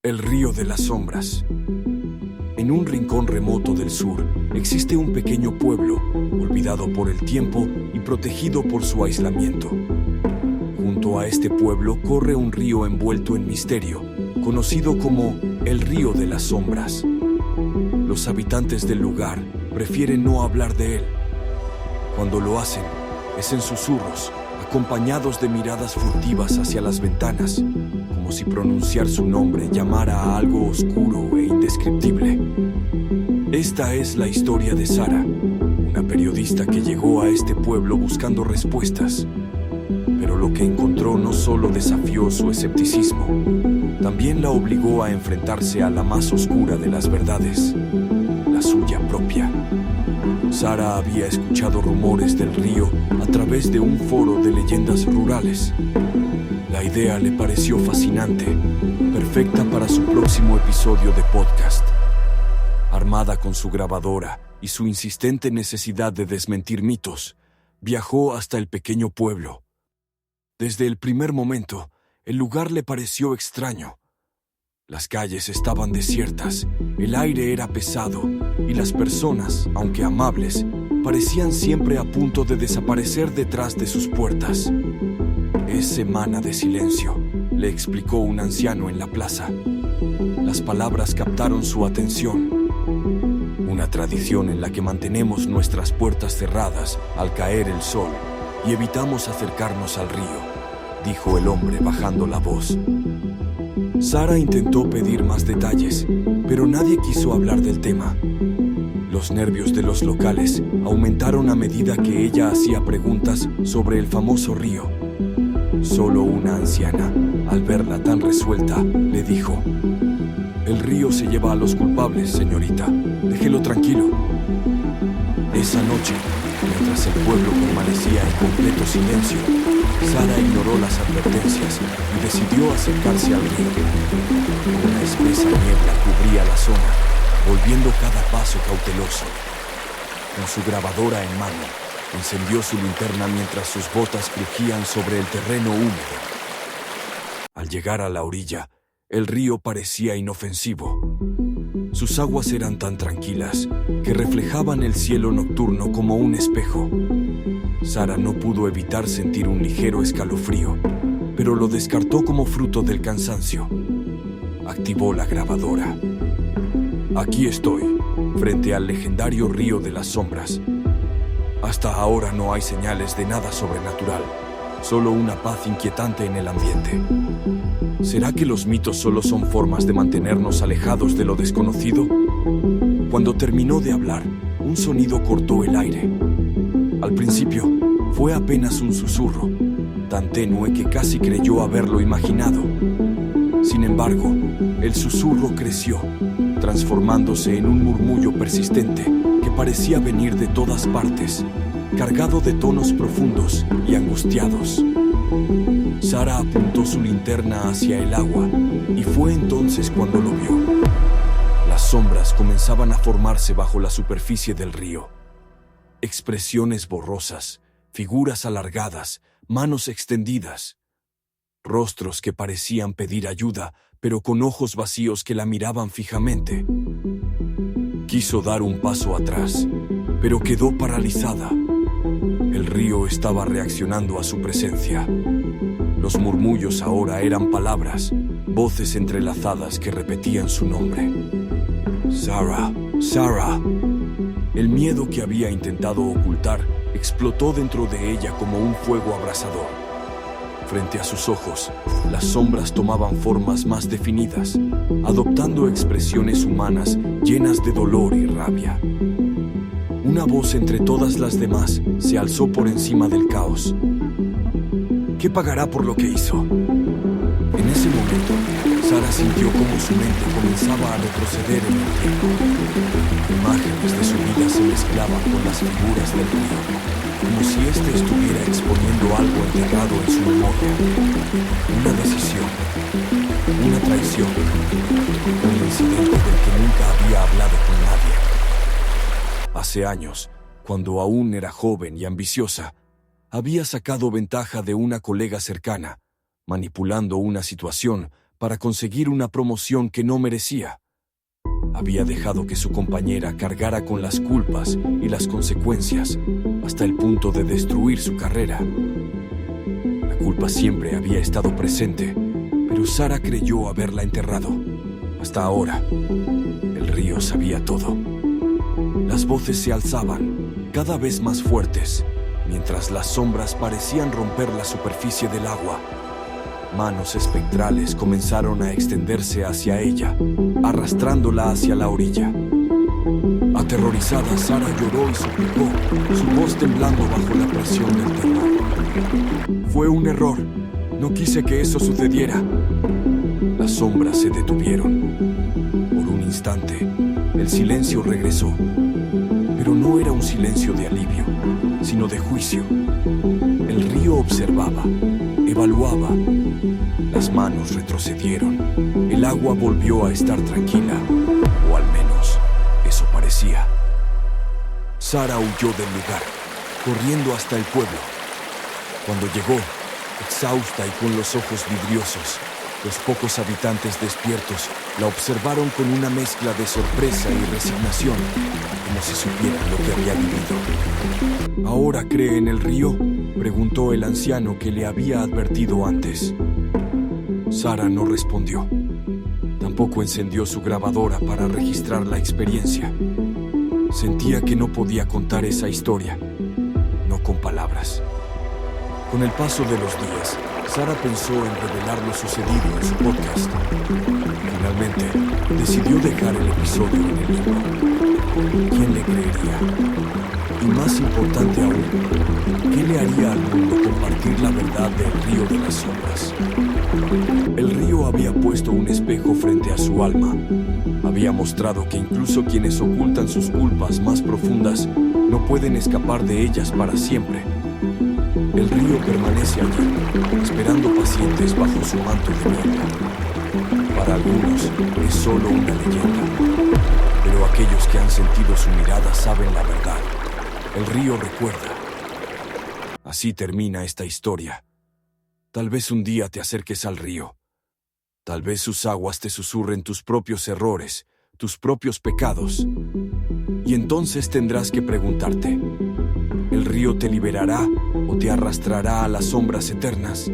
El río de las sombras. En un rincón remoto del sur existe un pequeño pueblo, olvidado por el tiempo y protegido por su aislamiento. Junto a este pueblo corre un río envuelto en misterio, conocido como el río de las sombras. Los habitantes del lugar prefieren no hablar de él. Cuando lo hacen, es en susurros, acompañados de miradas furtivas hacia las ventanas, como si pronunciar su nombre llamara a algo oscuro e indescriptible. Esta es la historia de Sara, una periodista que llegó a este pueblo buscando respuestas. Pero lo que encontró no solo desafió su escepticismo, también la obligó a enfrentarse a la más oscura de las verdades, la suya propia. Sara había escuchado rumores del río a través de un foro de leyendas rurales. La idea le pareció fascinante, perfecta para su próximo episodio de podcast. Armada con su grabadora y su insistente necesidad de desmentir mitos, viajó hasta el pequeño pueblo. Desde el primer momento, el lugar le pareció extraño. Las calles estaban desiertas, el aire era pesado y las personas, aunque amables, parecían siempre a punto de desaparecer detrás de sus puertas. Es semana de silencio, le explicó un anciano en la plaza. Las palabras captaron su atención. Una tradición en la que mantenemos nuestras puertas cerradas al caer el sol y evitamos acercarnos al río, dijo el hombre bajando la voz. Sara intentó pedir más detalles, pero nadie quiso hablar del tema. Los nervios de los locales aumentaron a medida que ella hacía preguntas sobre el famoso río. Solo una anciana, al verla tan resuelta, le dijo: «El río se lleva a los culpables, señorita. Déjelo tranquilo». Esa noche, mientras el pueblo permanecía en completo silencio, Sara ignoró las advertencias y decidió acercarse al río. Una espesa niebla cubría la zona, volviendo cada paso cauteloso. Con su grabadora en mano, encendió su linterna mientras sus botas crujían sobre el terreno húmedo. Al llegar a la orilla, el río parecía inofensivo. Sus aguas eran tan tranquilas que reflejaban el cielo nocturno como un espejo. Sara no pudo evitar sentir un ligero escalofrío, pero lo descartó como fruto del cansancio. Activó la grabadora. Aquí estoy, frente al legendario río de las sombras. Hasta ahora no hay señales de nada sobrenatural, solo una paz inquietante en el ambiente. ¿Será que los mitos solo son formas de mantenernos alejados de lo desconocido? Cuando terminó de hablar, un sonido cortó el aire. Al principio, fue apenas un susurro, tan tenue que casi creyó haberlo imaginado. Sin embargo, el susurro creció, transformándose en un murmullo persistente que parecía venir de todas partes, cargado de tonos profundos y angustiados. Sara apuntó su linterna hacia el agua y fue entonces cuando lo vio. Las sombras comenzaban a formarse bajo la superficie del río. Expresiones borrosas, figuras alargadas, manos extendidas. Rostros que parecían pedir ayuda, pero con ojos vacíos que la miraban fijamente. Quiso dar un paso atrás, pero quedó paralizada. El río estaba reaccionando a su presencia. Los murmullos ahora eran palabras, voces entrelazadas que repetían su nombre. Sara, Sara. El miedo que había intentado ocultar explotó dentro de ella como un fuego abrasador. Frente a sus ojos, las sombras tomaban formas más definidas, adoptando expresiones humanas llenas de dolor y rabia. Una voz entre todas las demás se alzó por encima del caos. ¿Qué pagará por lo que hizo? En ese momento, Sara sintió como su mente comenzaba a retroceder en el tiempo. Imágenes de su vida se mezclaban con las figuras del río, como si éste estuviera exponiendo algo enterrado en su memoria. Una decisión, una traición, un incidente del que nunca había hablado con nadie. Hace años, cuando aún era joven y ambiciosa, había sacado ventaja de una colega cercana, manipulando una situación para conseguir una promoción que no merecía. Había dejado que su compañera cargara con las culpas y las consecuencias hasta el punto de destruir su carrera. La culpa siempre había estado presente, pero Sara creyó haberla enterrado. Hasta ahora, el río sabía todo. Las voces se alzaban, cada vez más fuertes, mientras las sombras parecían romper la superficie del agua. Manos espectrales comenzaron a extenderse hacia ella, arrastrándola hacia la orilla. Aterrorizada, Sara lloró y suplicó, su voz temblando bajo la presión del terror. Fue un error. No quise que eso sucediera. Las sombras se detuvieron. Por un instante, el silencio regresó. Pero no era un silencio de alivio, sino de juicio. El río observaba, evaluaba. Las manos retrocedieron. El agua volvió a estar tranquila, o al menos eso parecía. Sara huyó del lugar, corriendo hasta el pueblo. Cuando llegó, exhausta y con los ojos vidriosos, los pocos habitantes despiertos la observaron con una mezcla de sorpresa y resignación, como si supieran lo que había vivido. ¿Ahora cree en el río?, preguntó el anciano que le había advertido antes. Sara no respondió. Tampoco encendió su grabadora para registrar la experiencia. Sentía que no podía contar esa historia, no con palabras. Con el paso de los días, Sara pensó en revelar lo sucedido en su podcast. Finalmente, decidió dejar el episodio en el limbo. ¿Quién le creería? Y más importante aún, ¿qué le haría al mundo compartir la verdad del río de las sombras? El río había puesto un espejo frente a su alma. Había mostrado que incluso quienes ocultan sus culpas más profundas no pueden escapar de ellas para siempre. El río permanece allí, esperando pacientes bajo su manto de niebla. Para algunos es solo una leyenda, pero aquellos que han sentido su mirada saben la verdad. El río recuerda. Así termina esta historia. Tal vez un día te acerques al río. Tal vez sus aguas te susurren tus propios errores, tus propios pecados. Y entonces tendrás que preguntarte, ¿el río te liberará o te arrastrará a las sombras eternas?